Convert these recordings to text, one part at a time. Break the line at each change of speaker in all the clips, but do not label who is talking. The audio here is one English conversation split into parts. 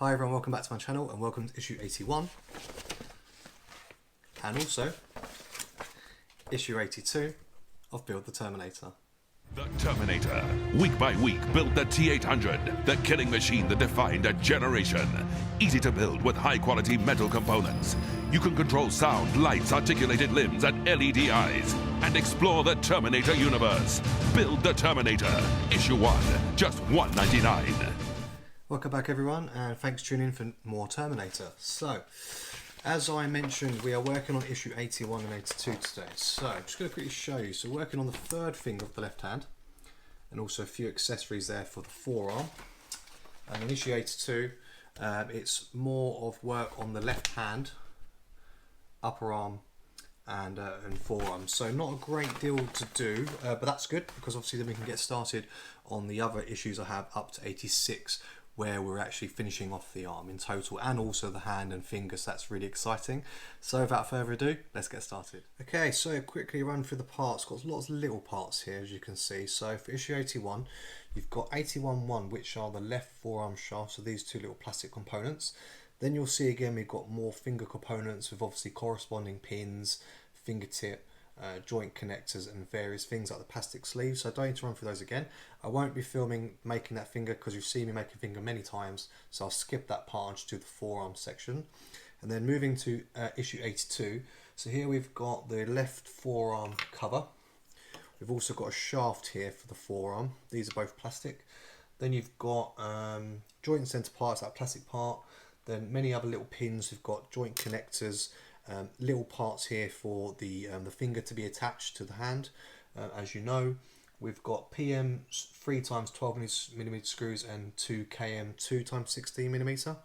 Hi everyone, welcome back to my channel and welcome to issue 81 and also issue 82 of Build the Terminator.
The Terminator, week by week, built the T-800, the killing machine that defined a generation. Easy to build with high-quality metal components. You can control sound, lights, articulated limbs, and LED eyes, and explore the Terminator universe. Build the Terminator, issue 1, just $1.99.
Welcome back everyone, and thanks for tuning in for more Terminator. So, as I mentioned, we are working on issue 81 and 82 today. So, I'm just going to quickly show you. So, working on the third finger of the left hand, and also a few accessories there for the forearm. And in issue 82, it's more of work on the left hand, upper arm, and forearm. So, not a great deal to do, but that's good because obviously then we can get started on the other issues I have up to 86. Where we're actually finishing off the arm in total and also the hand and fingers. So that's really exciting. So without further ado, let's get started. Okay, so quickly run through the parts. Got lots of little parts here as you can see. So for issue 81, you've got 81.1, which are the left forearm shaft, so these two little plastic components. Then you'll see again we've got more finger components with obviously corresponding pins, fingertip, joint connectors and various things like the plastic sleeves. So I don't need to run through those again. I won't be filming making that finger because you've seen me make a finger many times, so I'll skip that part and just do the forearm section. And then moving to issue 82, so here we've got the left forearm cover. We've also got a shaft here for the forearm. These are both plastic. Then you've got joint and center parts, that plastic part. Then many other little pins. We've got joint connectors, little parts here for the finger to be attached to the hand. As you know, we've got PM 3x12mm screws and 2 KM 2x16mm.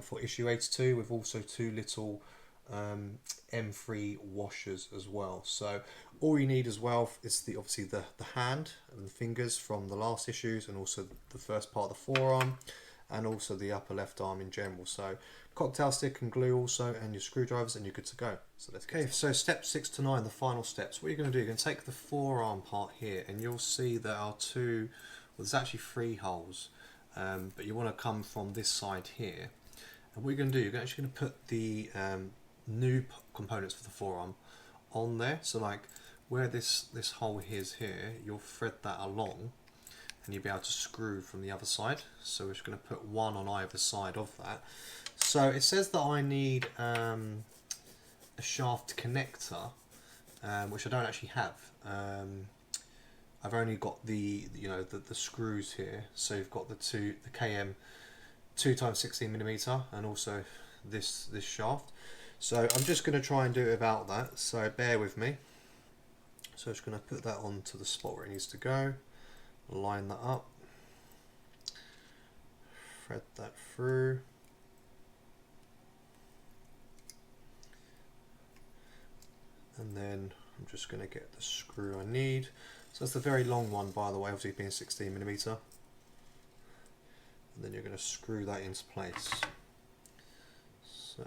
For issue 82, we've also two little M3 washers as well. So all you need as well is obviously the hand and the fingers from the last issues, and also the first part of the forearm, and also the upper left arm in general. So cocktail stick and glue also, and your screwdrivers, and you're good to go. So let's go. So step 6 to 9, the final steps. What you're going to do, you're going to take the forearm part here, and you'll see there are two, well there's actually 3 holes, but you want to come from this side here. And what you're going to do, you're actually going to put the new components for the forearm on there. So like where this hole is here, you'll thread that along, and you'll be able to screw from the other side. So we're just going to put one on either side of that. So it says that I need a shaft connector, which I don't actually have. I've only got the screws here. So you've got the KM 2x16mm and also this shaft. So I'm just going to try and do it without that. So bear with me. So I'm just going to put that onto the spot where it needs to go. Line that up. Thread that through. And then I'm just going to get the screw I need. So that's the very long one, by the way, obviously being 16mm. And then you're going to screw that into place. So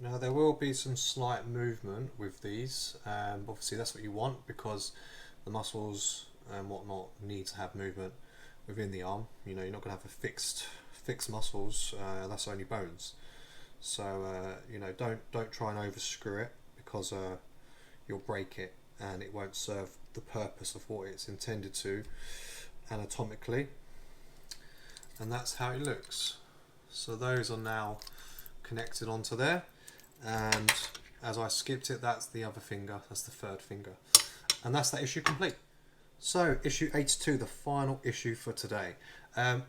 now there will be some slight movement with these. Obviously that's what you want because the muscles and whatnot need to have movement within the arm. You know, you're not going to have a fixed muscles. That's only bones. So you know, don't try and overscrew it because you'll break it and it won't serve the purpose of what it's intended to anatomically. And that's how it looks. So those are now connected onto there, and as I skipped it, that's the other finger, that's the third finger, and that's that issue complete. So issue 82, the final issue for today.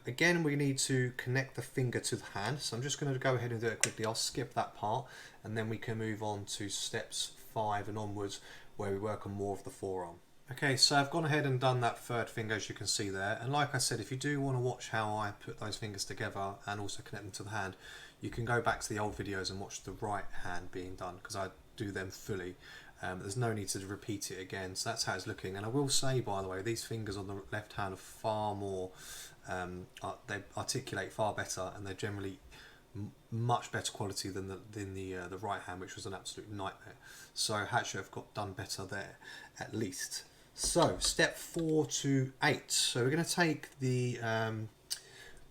Again, we need to connect the finger to the hand, so I'm just going to go ahead and do it quickly. I'll skip that part and then we can move on to steps 5 and onwards where we work on more of the forearm. Okay, so I've gone ahead and done that third finger, as you can see there, and like I said, if you do want to watch how I put those fingers together and also connect them to the hand, you can go back to the old videos and watch the right hand being done because I do them fully. There's no need to repeat it again, so that's how it's looking. And I will say, by the way, these fingers on the left hand are far more, they articulate far better, and they're generally much better quality than the right hand, which was an absolute nightmare. So Hachette have got done better there, at least. So step 4 to 8. So we're going to take the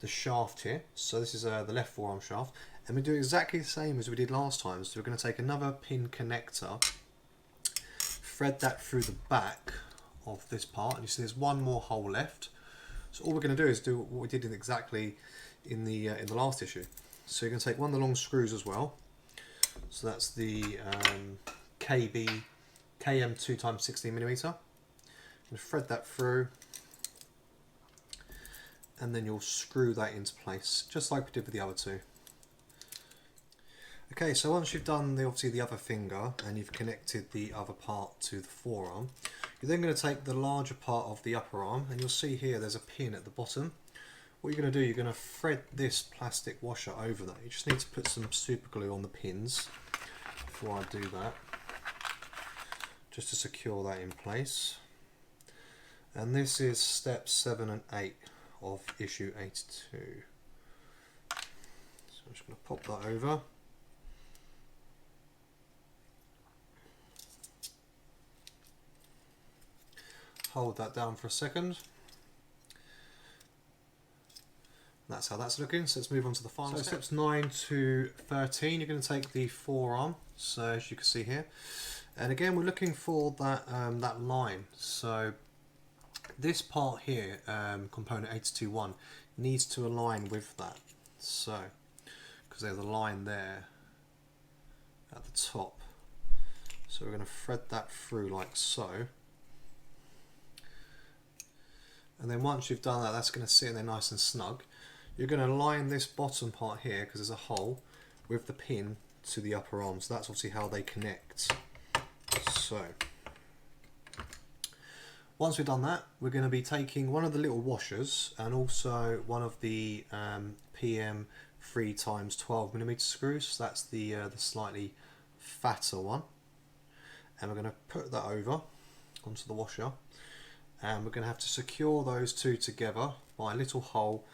the shaft here. So this is the left forearm shaft, and we do exactly the same as we did last time. So we're going to take another pin connector, thread that through the back of this part, and you see there's one more hole left. So all we're going to do is do what we did exactly in the last issue. So you're going to take one of the long screws as well. So that's the KM 2x16mm. And thread that through, and then you'll screw that into place, just like we did with the other two. Okay, so once you've done obviously the other finger and you've connected the other part to the forearm, you're then going to take the larger part of the upper arm, and you'll see here there's a pin at the bottom. What you're going to do, you're going to thread this plastic washer over that. You just need to put some super glue on the pins before I do that, just to secure that in place. And this is steps 7 and 8 of issue 82. So I'm just going to pop that over. Hold that down for a second. That's how that's looking. So let's move on to the final steps 9 to 13. You're going to take the forearm, so as you can see here, and again we're looking for that that line. So this part here, component 82.1, needs to align with that. So because there's a line there at the top, so we're going to thread that through like so. And then once you've done that, that's going to sit in there nice and snug. You're going to line this bottom part here, because there's a hole, with the pin to the upper arm. So that's obviously how they connect. So once we've done that, we're going to be taking one of the little washers and also one of the PM 3x12mm screws. So that's the slightly fatter one. And we're going to put that over onto the washer. And we're going to have to secure those two together by a little hole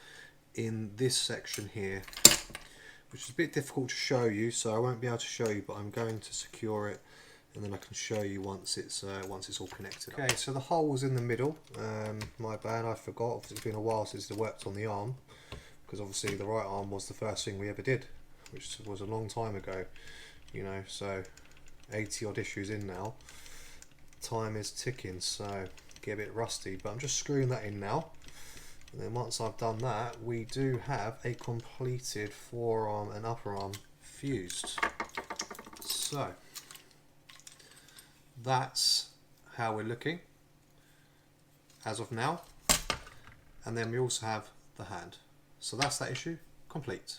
in this section here, which is a bit difficult to show you, so I won't be able to show you, but I'm going to secure it, and then I can show you once it's all connected. Okay, so the hole was in the middle. My bad, I forgot. It's been a while since I worked on the arm, because obviously the right arm was the first thing we ever did, which was a long time ago, you know. So 80 odd issues in now. Time is ticking, so get a bit rusty, but I'm just screwing that in now, and then once I've done that, we do have a completed forearm and upper arm fused. So that's how we're looking as of now, and then we also have the hand. So that's that issue complete.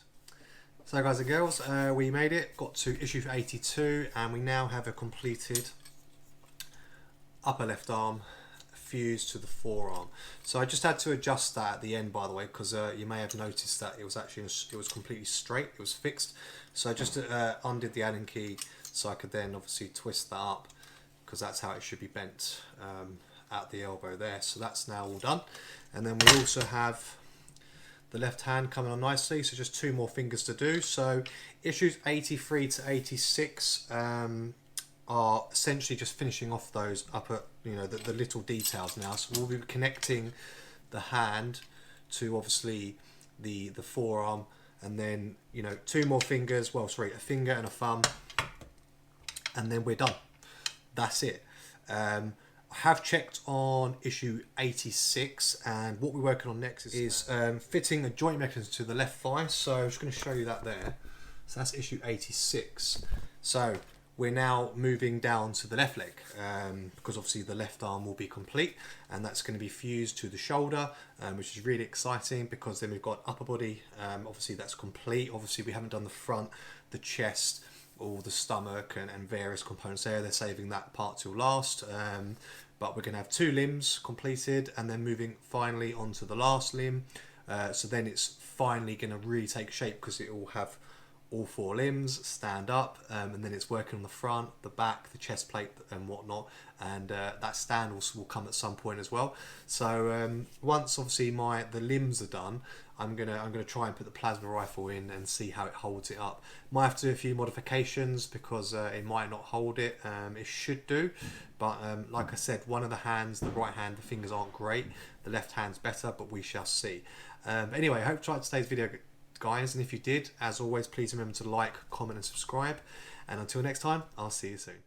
So guys and girls, we made it, got to issue 82, and we now have a completed upper left arm fused to the forearm. So I just had to adjust that at the end, by the way, because you may have noticed that it was completely straight, it was fixed. So I just undid the Allen key so I could then obviously twist that up, because that's how it should be bent at the elbow there. So that's now all done, and then we also have the left hand coming on nicely, so just 2 more fingers to do. So issues 83 to 86 are essentially just finishing off those upper, you know, the little details now. So we'll be connecting the hand to obviously the forearm, and then, you know, 2 more fingers, well sorry, a finger and a thumb, and then we're done. That's it. I have checked on issue 86, and what we're working on next is fitting a joint mechanism to the left thigh. So I'm just going to show you that there. So that's issue 86. So we're now moving down to the left leg, because obviously the left arm will be complete, and that's going to be fused to the shoulder, which is really exciting, because then we've got upper body, obviously that's complete. Obviously we haven't done the front, the chest, or the stomach, and various components there. They're saving that part till last, but we're going to have 2 limbs completed, and then moving finally onto the last limb. So then it's finally going to really take shape, because it will have all 4 limbs stand up, and then it's working on the front, the back, the chest plate and whatnot, and that stand will come at some point as well. So once obviously the limbs are done, I'm gonna try and put the plasma rifle in and see how it holds it up. Might have to do a few modifications, because it might not hold it. It should do, but like I said, one of the hands, the right hand, the fingers aren't great. The left hand's better, but we shall see. Anyway, I hope you liked today's video, guys, and if you did, as always, please remember to like, comment and subscribe, and until next time, I'll see you soon.